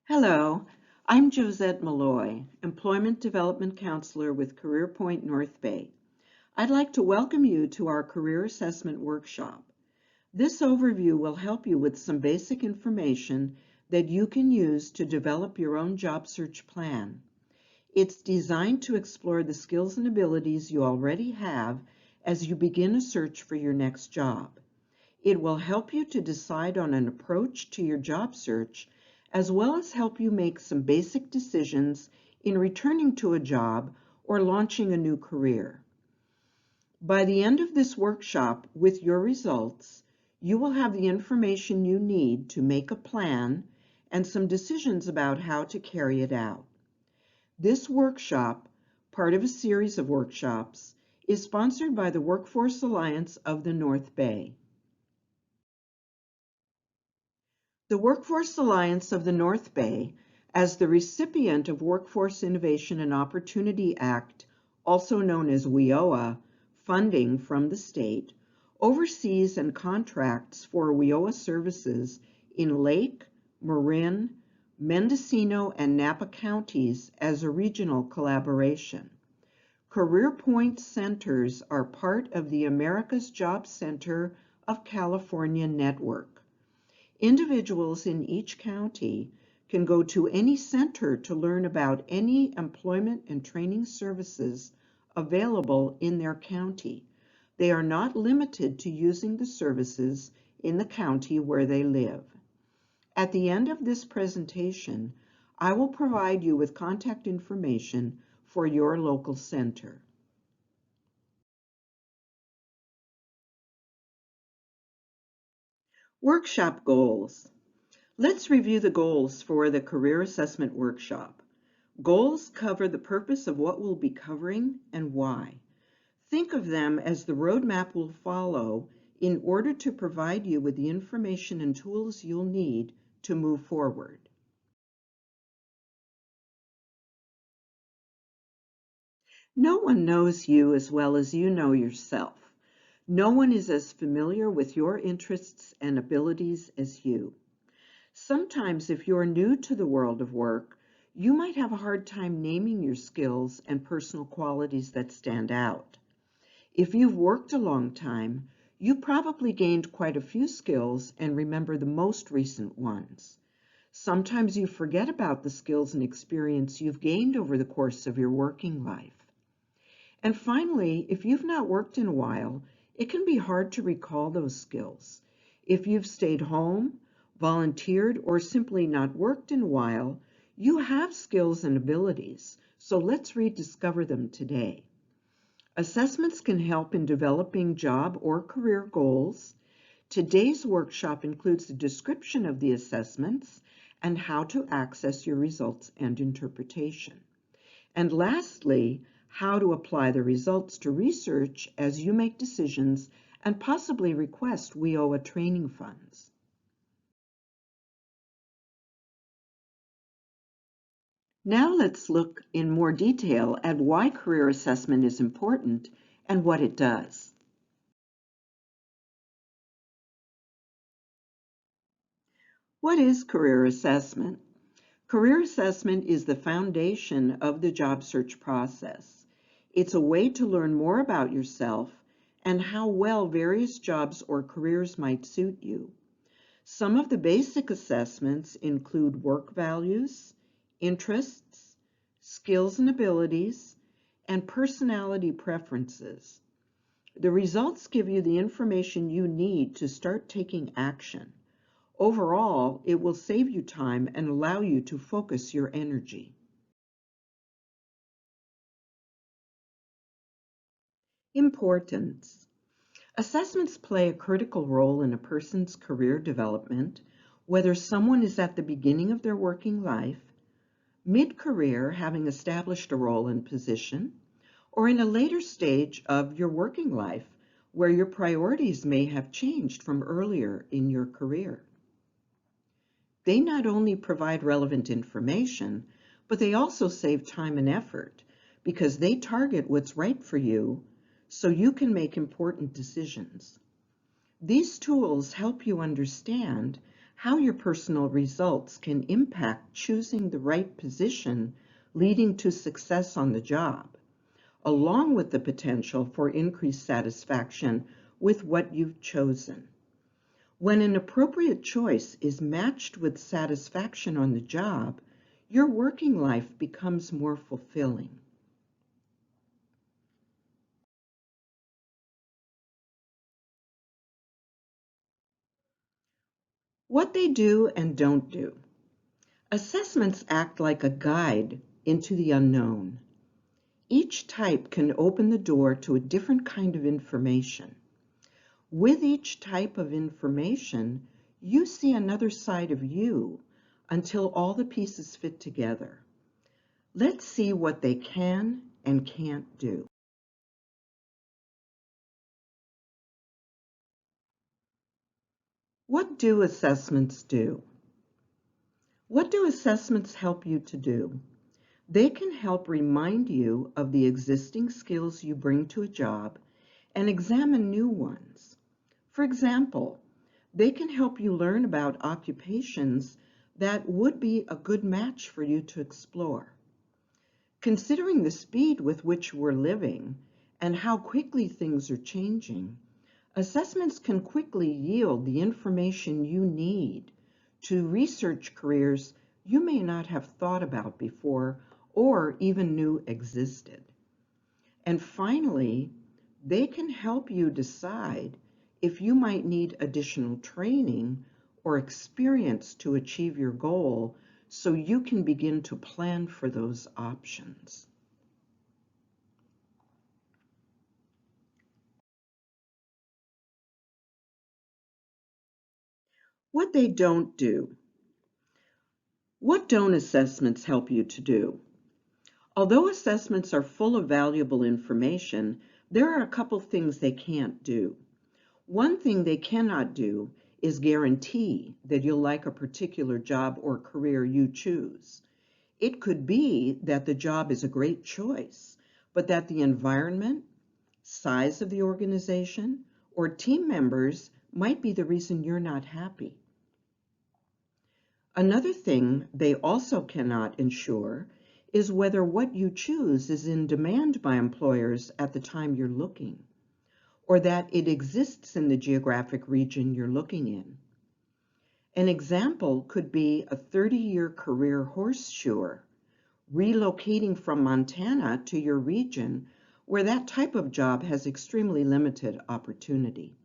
Hello, I'm Josette Malloy, Employment Development Counselor with CareerPoint North Bay. I'd like to welcome you to our Career Assessment Workshop. This overview will help you with some basic information that you can use to develop your own job search plan. It's designed to explore the skills and abilities you already have as you begin a search for your next job. It will help you to decide on an approach to your job search, as well as help you make some basic decisions in returning to a job or launching a new career. By the end of this workshop, with your results, you will have the information you need to make a plan and some decisions about how to carry it out. This workshop, part of a series of workshops, is sponsored by the Workforce Alliance of the North Bay. The Workforce Alliance of the North Bay, as the recipient of Workforce Innovation and Opportunity Act, also known as WIOA, funding from the state, oversees and contracts for WIOA services in Lake, Marin, Mendocino, and Napa counties as a regional collaboration. CareerPoint centers are part of the America's Job Center of California network. Individuals in each county can go to any center to learn about any employment and training services available in their county. They are not limited to using the services in the county where they live. At the end of this presentation, I will provide you with contact information for your local center. Workshop goals. Let's review the goals for the Career Assessment Workshop. Goals cover the purpose of what we'll be covering and why. Think of them as the roadmap we'll follow in order to provide you with the information and tools you'll need to move forward. No one knows you as well as you know yourself. No one is as familiar with your interests and abilities as you. Sometimes, if you're new to the world of work, you might have a hard time naming your skills and personal qualities that stand out. If you've worked a long time, you probably gained quite a few skills and remember the most recent ones. Sometimes you forget about the skills and experience you've gained over the course of your working life. And finally, if you've not worked in a while, it can be hard to recall those skills. If you've stayed home, volunteered, or simply not worked in a while, you have skills and abilities, so let's rediscover them today. Assessments can help in developing job or career goals. Today's workshop includes a description of the assessments and how to access your results and interpretation. And lastly, how to apply the results to research as you make decisions and possibly request WIOA training funds. Now let's look in more detail at why career assessment is important and what it does. What is career assessment? Career assessment is the foundation of the job search process. It's a way to learn more about yourself and how well various jobs or careers might suit you. Some of the basic assessments include work values, interests, skills and abilities, and personality preferences. The results give you the information you need to start taking action. Overall, it will save you time and allow you to focus your energy. Importance. Assessments play a critical role in a person's career development, whether someone is at the beginning of their working life, mid-career having established a role and position, or in a later stage of your working life where your priorities may have changed from earlier in your career. They not only provide relevant information, but they also save time and effort because they target what's right for you so you can make important decisions. These tools help you understand how your personal results can impact choosing the right position leading to success on the job, along with the potential for increased satisfaction with what you've chosen. When an appropriate choice is matched with satisfaction on the job, your working life becomes more fulfilling. What they do and don't do. Assessments act like a guide into the unknown. Each type can open the door to a different kind of information. With each type of information, you see another side of you until all the pieces fit together. Let's see what they can and can't do. What do assessments do? What do assessments help you to do? They can help remind you of the existing skills you bring to a job and examine new ones. For example, they can help you learn about occupations that would be a good match for you to explore. Considering the speed with which we're living and how quickly things are changing, assessments can quickly yield the information you need to research careers you may not have thought about before or even knew existed. And finally, they can help you decide if you might need additional training or experience to achieve your goal so you can begin to plan for those options. What they don't do. What don't assessments help you to do? Although assessments are full of valuable information, there are a couple things they can't do. One thing they cannot do is guarantee that you'll like a particular job or career you choose. It could be that the job is a great choice, but that the environment, size of the organization, or team members might be the reason you're not happy. Another thing they also cannot ensure is whether what you choose is in demand by employers at the time you're looking, or that it exists in the geographic region you're looking in. An example could be a 30-year career horseshoer relocating from Montana to your region where that type of job has extremely limited opportunity.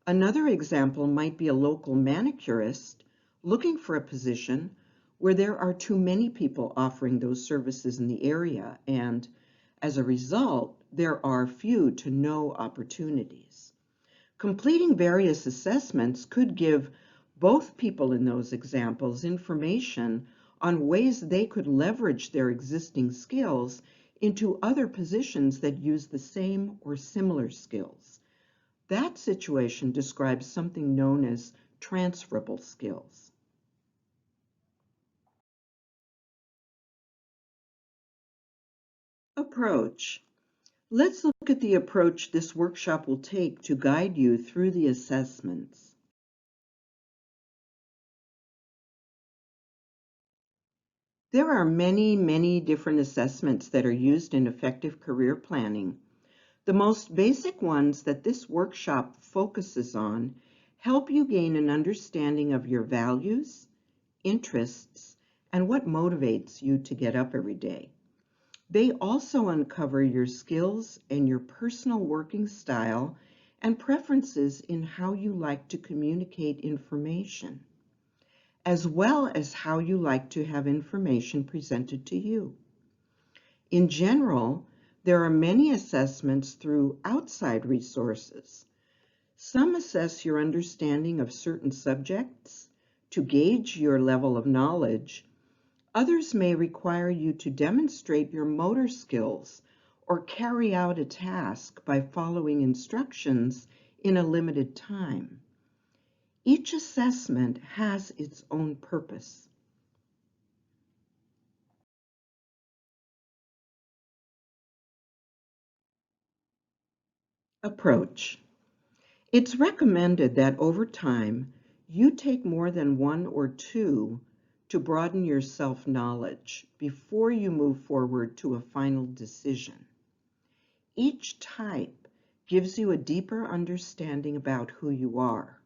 Another example might be a local manicurist looking for a position where there are too many people offering those services in the area, and as a result, there are few to no opportunities. Completing various assessments could give both people in those examples information on ways they could leverage their existing skills into other positions that use the same or similar skills. That situation describes something known as transferable skills. Approach. Let's look at the approach this workshop will take to guide you through the assessments. There are many, many different assessments that are used in effective career planning. The most basic ones that this workshop focuses on help you gain an understanding of your values, interests, and what motivates you to get up every day. They also uncover your skills and your personal working style and preferences in how you like to communicate information, as well as how you like to have information presented to you. In general, there are many assessments through outside resources. Some assess your understanding of certain subjects to gauge your level of knowledge. Others may require you to demonstrate your motor skills or carry out a task by following instructions in a limited time. Each assessment has its own purpose. Approach. It's recommended that over time, You take more than one or two to broaden your self-knowledge before you move forward to a final decision. Each type gives you a deeper understanding about who you are.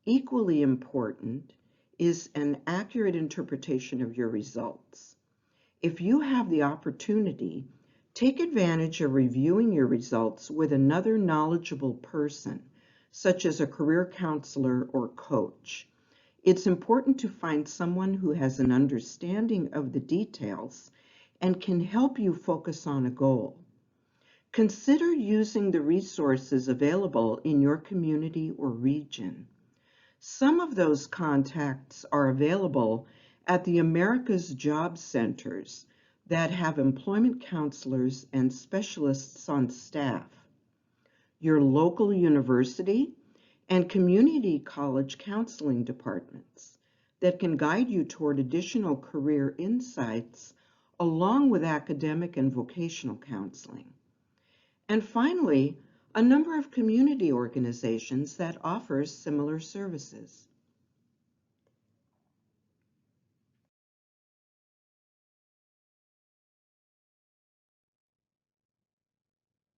Equally important is an accurate interpretation of your results. If you have the opportunity, take advantage of reviewing your results with another knowledgeable person, such as a career counselor or coach. It's important to find someone who has an understanding of the details and can help you focus on a goal. Consider using the resources available in your community or region. Some of those contacts are available at the America's Job Centers that have employment counselors and specialists on staff, your local university, and community college counseling departments that can guide you toward additional career insights along with academic and vocational counseling. And finally, a number of community organizations that offers similar services.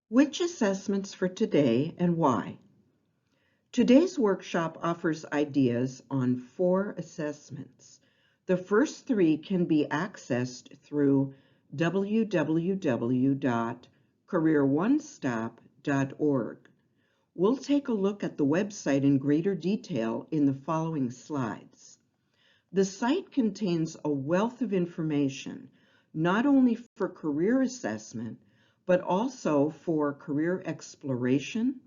Which assessments for today and why? Today's workshop offers ideas on 4 assessments. The first 3 can be accessed through www.careeronestop.org. We'll take a look at the website in greater detail in the following slides. The site contains a wealth of information, not only for career assessment, but also for career exploration,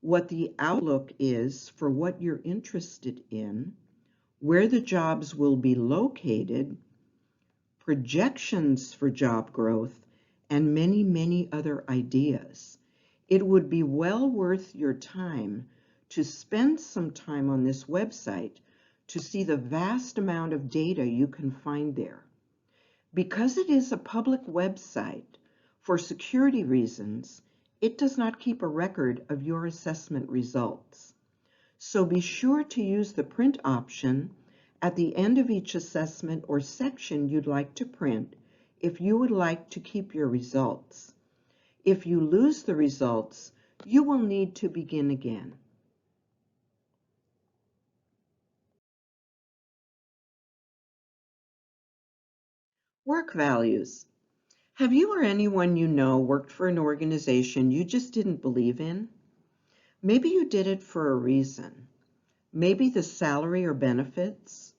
what the outlook is for what you're interested in, where the jobs will be located, projections for job growth, and many, many other ideas. It would be well worth your time to spend some time on this website to see the vast amount of data you can find there. Because it is a public website, for security reasons, it does not keep a record of your assessment results. So be sure to use the print option at the end of each assessment or section you'd like to print if you would like to keep your results. If you lose the results, you will need to begin again. Work values. Have you or anyone you know worked for an organization you just didn't believe in? Maybe you did it for a reason. Maybe the salary or benefits.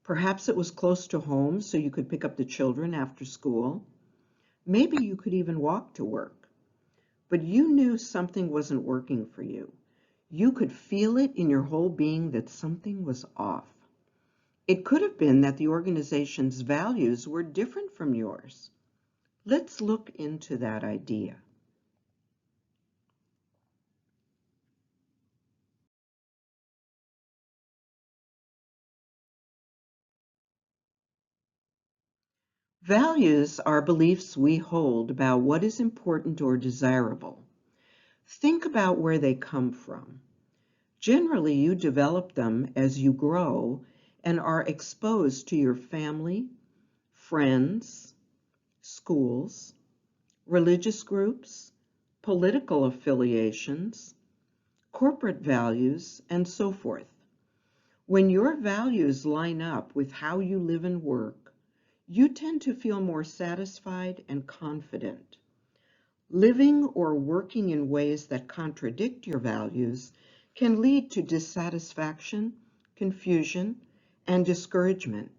Perhaps it was close to home so you could pick up the children after school. Maybe you could even walk to work. But you knew something wasn't working for you. You could feel it in your whole being that something was off. It could have been that the organization's values were different from yours. Let's look into that idea. Values are beliefs we hold about what is important or desirable. Think about where they come from. Generally, you develop them as you grow and are exposed to your family, friends, schools, religious groups, political affiliations, corporate values, and so forth. When your values line up with how you live and work, you tend to feel more satisfied and confident. Living or working in ways that contradict your values can lead to dissatisfaction, confusion, and discouragement.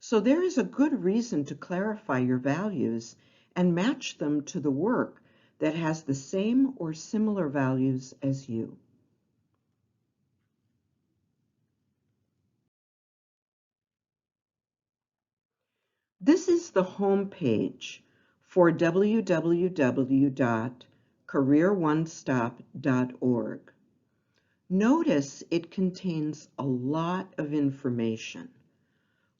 So there is a good reason to clarify your values and match them to the work that has the same or similar values as you. This is the home page for www.careeronestop.org. Notice it contains a lot of information.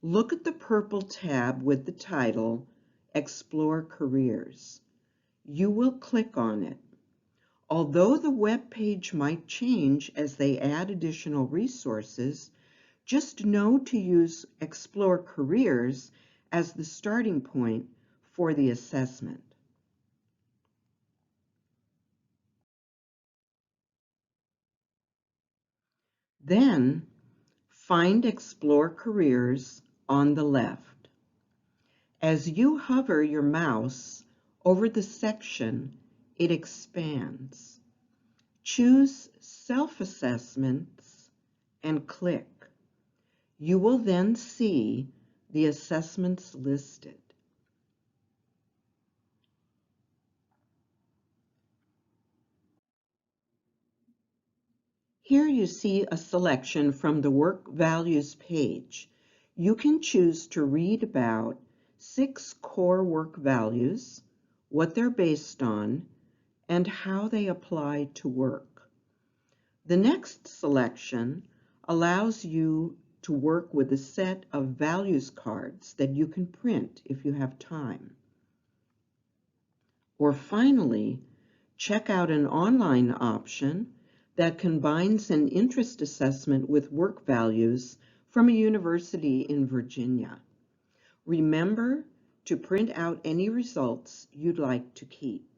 Look at the purple tab with the title, Explore Careers. You will click on it. Although the web page might change as they add additional resources, just know to use Explore Careers as the starting point for the assessment. Then, find Explore Careers on the left. As you hover your mouse over the section, it expands. Choose Self-Assessments and click. You will then see the assessments listed. Here you see a selection from the Work Values page. You can choose to read about 6 core work values, what they're based on, and how they apply to work. The next selection allows you to work with a set of values cards that you can print if you have time. Or finally, check out an online option that combines an interest assessment with work values from a university in Virginia. Remember to print out any results you'd like to keep.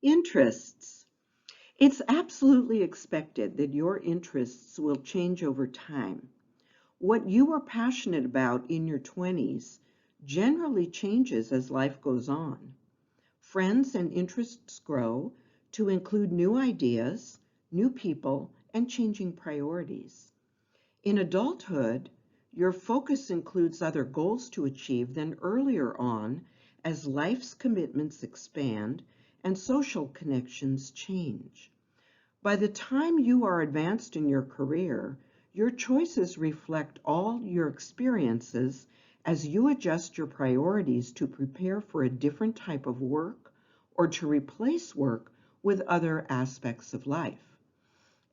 Interests. It's absolutely expected that your interests will change over time. What you are passionate about in your 20s generally changes as life goes on. Friends and interests grow to include new ideas, new people, and changing priorities. In adulthood, your focus includes other goals to achieve than earlier on as life's commitments expand and social connections change. By the time you are advanced in your career, your choices reflect all your experiences as you adjust your priorities to prepare for a different type of work or to replace work with other aspects of life.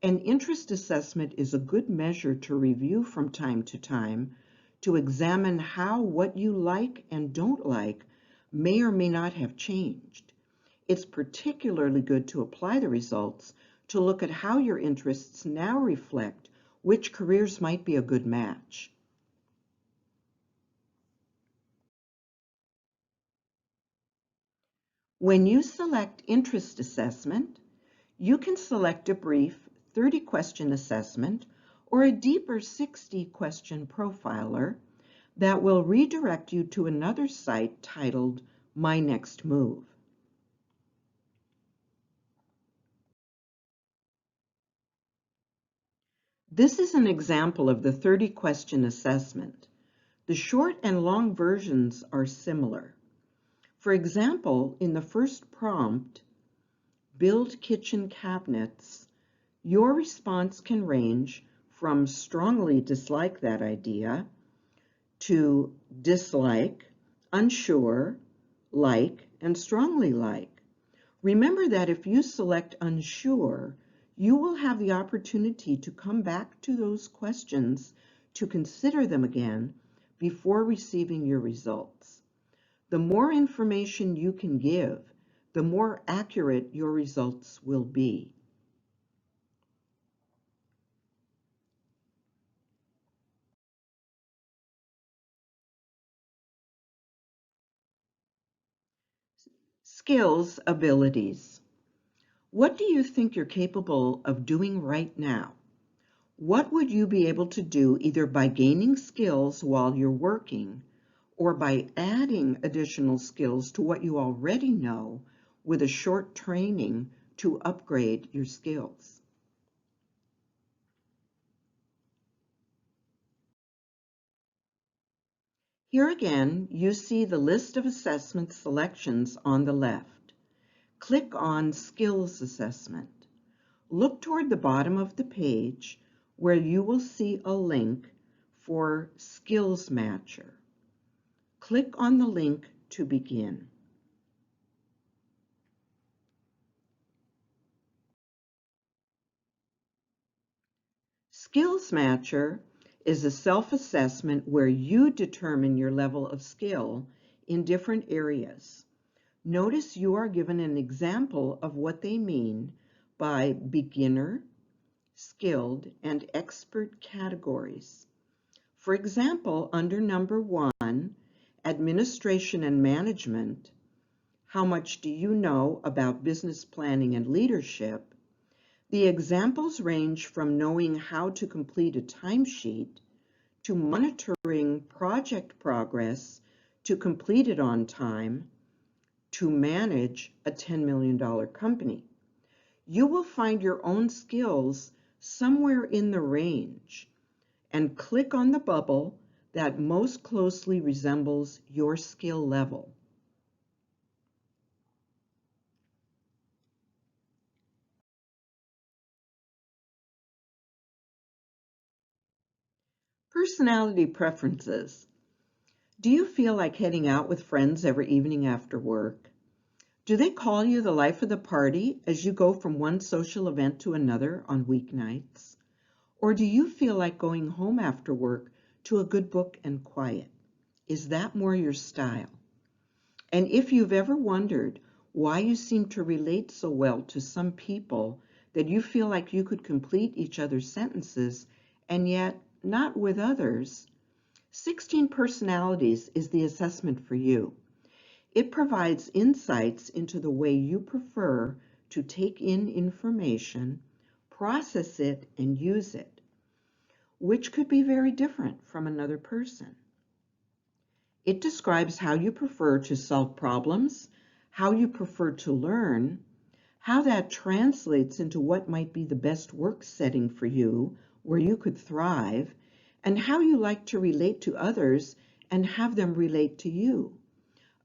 An interest assessment is a good measure to review from time to time to examine how what you like and don't like may or may not have changed. It's particularly good to apply the results to look at how your interests now reflect which careers might be a good match. When you select Interest Assessment, you can select a brief 30-question assessment or a deeper 60-question profiler that will redirect you to another site titled My Next Move. This is an example of the 30-question assessment. The short and long versions are similar. For example, in the first prompt, Build Kitchen Cabinets, your response can range from strongly dislike that idea to dislike, unsure, like, and strongly like. Remember that if you select unsure, you will have the opportunity to come back to those questions to consider them again before receiving your results. The more information you can give, the more accurate your results will be. Skills, abilities. What do you think you're capable of doing right now? What would you be able to do either by gaining skills while you're working or by adding additional skills to what you already know with a short training to upgrade your skills? Here again, you see the list of assessment selections on the left. Click on Skills Assessment. Look toward the bottom of the page where you will see a link for Skills Matcher. Click on the link to begin. Skills Matcher is a self-assessment where you determine your level of skill in different areas. Notice you are given an example of what they mean by beginner, skilled, and expert categories. For example, under number 1, administration and management, how much do you know about business planning and leadership? The examples range from knowing how to complete a timesheet to monitoring project progress to complete it on time to manage a $10 million company. You will find your own skills somewhere in the range and click on the bubble that most closely resembles your skill level. Personality preferences. Do you feel like heading out with friends every evening after work? Do they call you the life of the party as you go from one social event to another on weeknights? Or do you feel like going home after work to a good book and quiet? Is that more your style? And if you've ever wondered why you seem to relate so well to some people that you feel like you could complete each other's sentences and yet not with others, 16 Personalities is the assessment for you. It provides insights into the way you prefer to take in information, process it, and use it, which could be very different from another person. It describes how you prefer to solve problems, how you prefer to learn, how that translates into what might be the best work setting for you, where you could thrive, and how you like to relate to others and have them relate to you.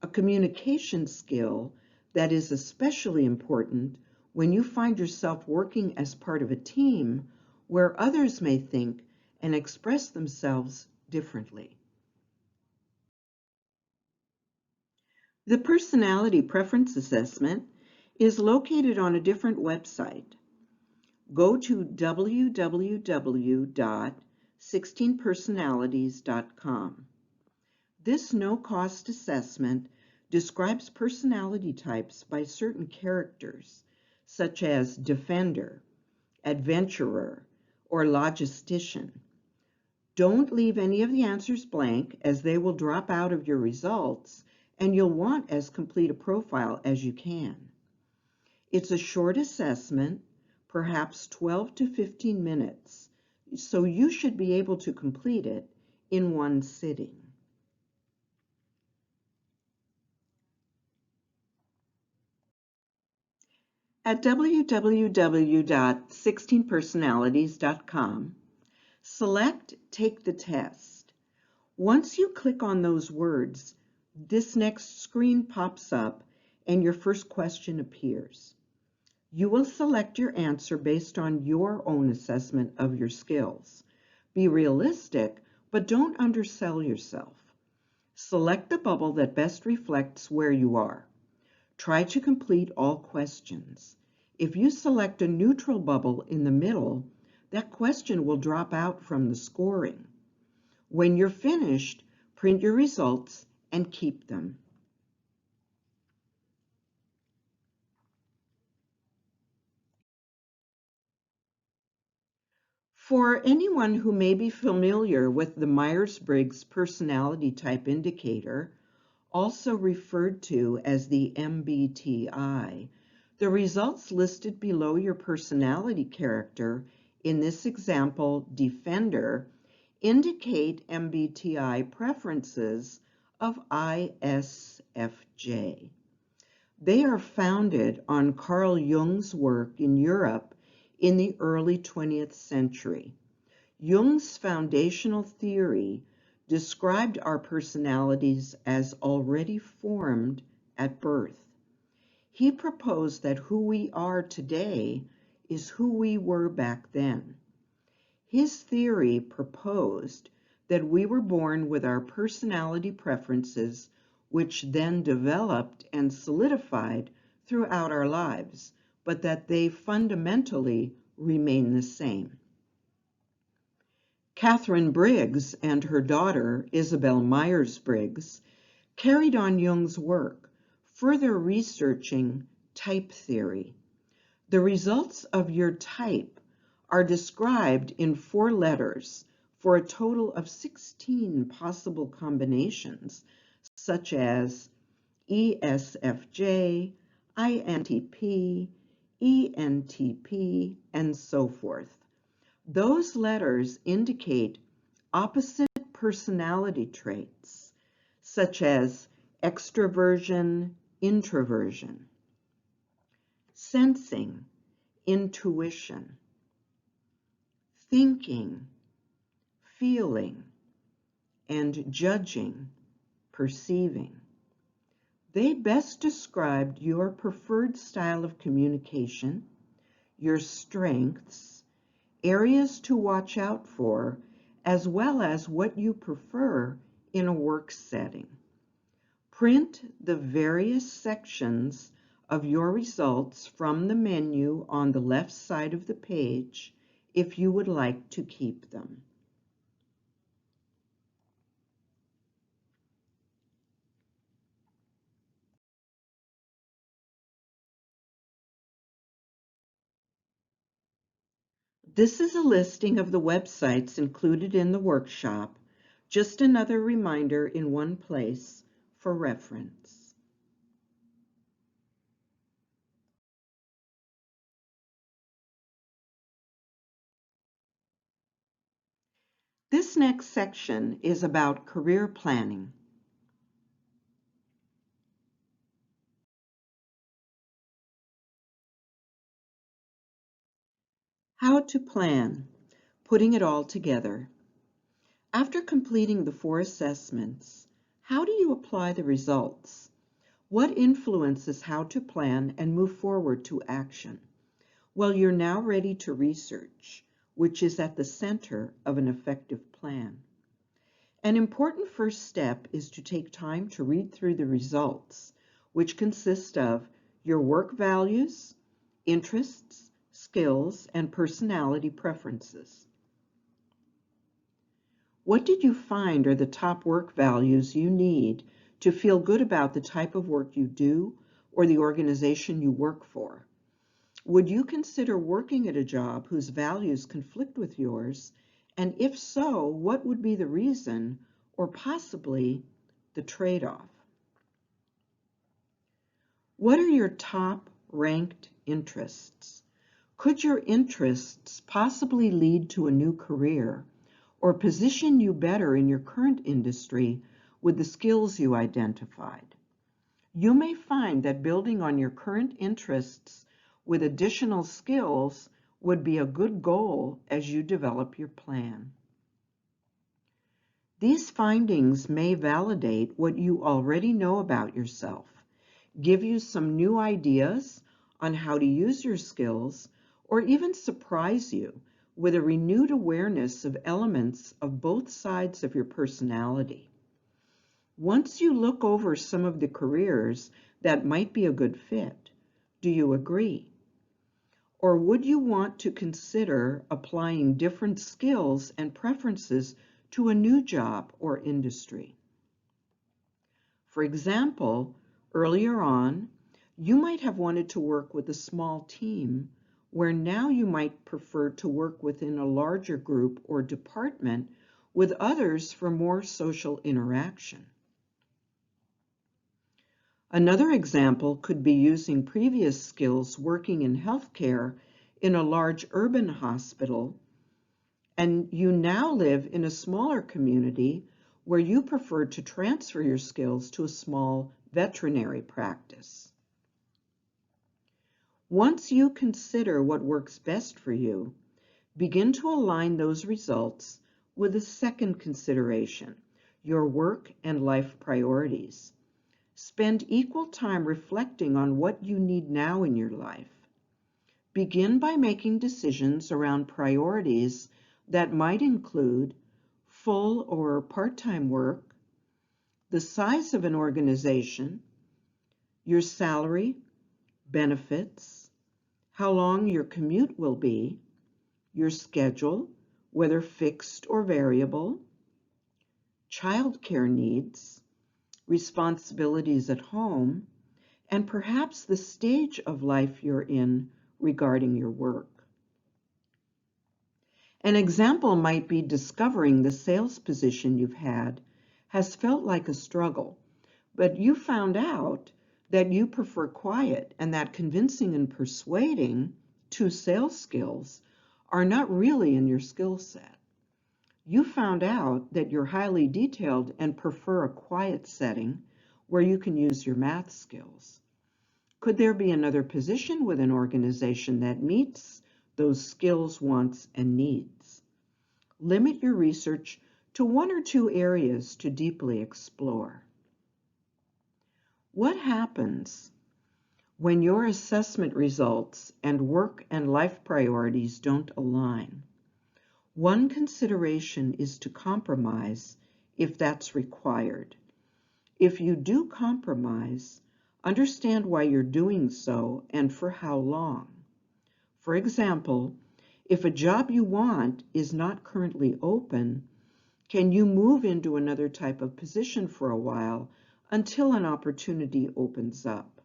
A communication skill that is especially important when you find yourself working as part of a team where others may think and express themselves differently. The Personality Preference Assessment is located on a different website. Go to www.16personalities.com. This no-cost assessment describes personality types by certain characters, such as defender, adventurer, or logistician. Don't leave any of the answers blank, as they will drop out of your results, and you'll want as complete a profile as you can. It's a short assessment, perhaps 12 to 15 minutes, so you should be able to complete it in one sitting. At www.16personalities.com, select Take the Test. Once you click on those words, this next screen pops up and your first question appears. You will select your answer based on your own assessment of your skills. Be realistic, but don't undersell yourself. Select the bubble that best reflects where you are. Try to complete all questions. If you select a neutral bubble in the middle, that question will drop out from the scoring. When you're finished, print your results and keep them. For anyone who may be familiar with the Myers-Briggs Personality Type Indicator, also referred to as the MBTI, the results listed below your personality character, in this example, Defender, indicate MBTI preferences of ISFJ. They are founded on Carl Jung's work in Europe in the early 20th century. Jung's foundational theory described our personalities as already formed at birth. He proposed that who we are today is who we were back then. His theory proposed that we were born with our personality preferences, which then developed and solidified throughout our lives, but that they fundamentally remain the same. Catherine Briggs and her daughter, Isabel Myers-Briggs, carried on Jung's work, further researching type theory. The results of your type are described in 4 letters for a total of 16 possible combinations, such as ESFJ, INTP, ENTP, and so forth. Those letters indicate opposite personality traits, such as extroversion, introversion, sensing, intuition, thinking, feeling, and judging, perceiving. They best described your preferred style of communication, your strengths, areas to watch out for, as well as what you prefer in a work setting. Print the various sections of your results from the menu on the left side of the page if you would like to keep them. This is a listing of the websites included in the workshop, just another reminder in one place for reference. This next section is about career planning. How to plan, putting it all together. After completing the 4 assessments, how do you apply the results? What influences how to plan and move forward to action? Well, you're now ready to research, which is at the center of an effective plan. An important first step is to take time to read through the results, which consist of your work values, interests, skills, and personality preferences. What did you find are the top work values you need to feel good about the type of work you do or the organization you work for? Would you consider working at a job whose values conflict with yours? And if so, what would be the reason or possibly the trade-off? What are your top ranked interests? Could your interests possibly lead to a new career or position you better in your current industry with the skills you identified? You may find that building on your current interests with additional skills would be a good goal as you develop your plan. These findings may validate what you already know about yourself, give you some new ideas on how to use your skills, or even surprise you with a renewed awareness of elements of both sides of your personality. Once you look over some of the careers that might be a good fit, do you agree? Or would you want to consider applying different skills and preferences to a new job or industry? For example, earlier on, you might have wanted to work with a small team, where now you might prefer to work within a larger group or department with others for more social interaction. Another example could be using previous skills working in healthcare in a large urban hospital, and you now live in a smaller community where you prefer to transfer your skills to a small veterinary practice. Once you consider what works best for you, begin to align those results with a second consideration, your work and life priorities. Spend equal time reflecting on what you need now in your life. Begin by making decisions around priorities that might include full or part-time work, the size of an organization, your salary, benefits, how long your commute will be, your schedule, whether fixed or variable, childcare needs, responsibilities at home, and perhaps the stage of life you're in regarding your work. An example might be discovering the sales position you've had has felt like a struggle, but you found out that you prefer quiet and that convincing and persuading, two sales skills, are not really in your skill set. You found out that you're highly detailed and prefer a quiet setting where you can use your math skills. Could there be another position with an organization that meets those skills, wants, and needs? Limit your research to one or two areas to deeply explore. What happens when your assessment results and work and life priorities don't align? One consideration is to compromise if that's required. If you do compromise, understand why you're doing so and for how long. For example, if a job you want is not currently open, can you move into another type of position for a while until an opportunity opens up?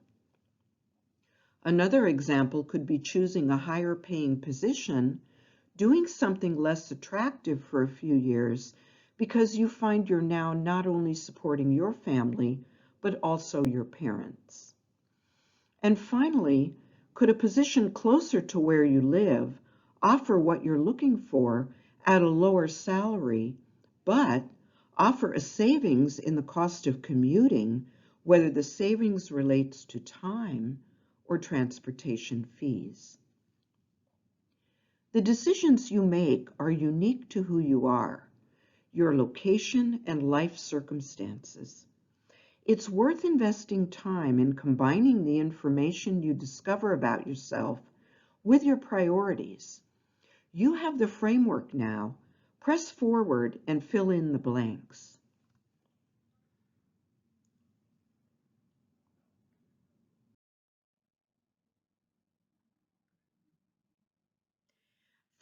Another example could be choosing a higher paying position, doing something less attractive for a few years because you find you're now not only supporting your family, but also your parents. And finally, could a position closer to where you live offer what you're looking for at a lower salary, but offer a savings in the cost of commuting, whether the savings relates to time or transportation fees? The decisions you make are unique to who you are, your location and life circumstances. It's worth investing time in combining the information you discover about yourself with your priorities. You have the framework now. Press forward and fill in the blanks.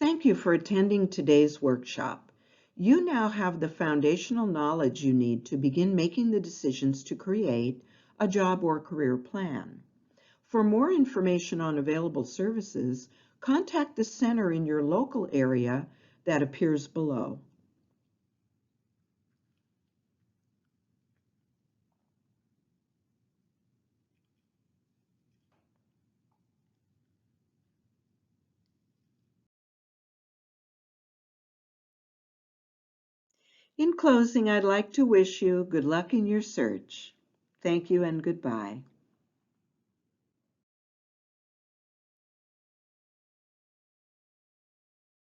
Thank you for attending today's workshop. You now have the foundational knowledge you need to begin making the decisions to create a job or career plan. For more information on available services, contact the center in your local area that appears below. In closing, I'd like to wish you good luck in your search. Thank you and goodbye.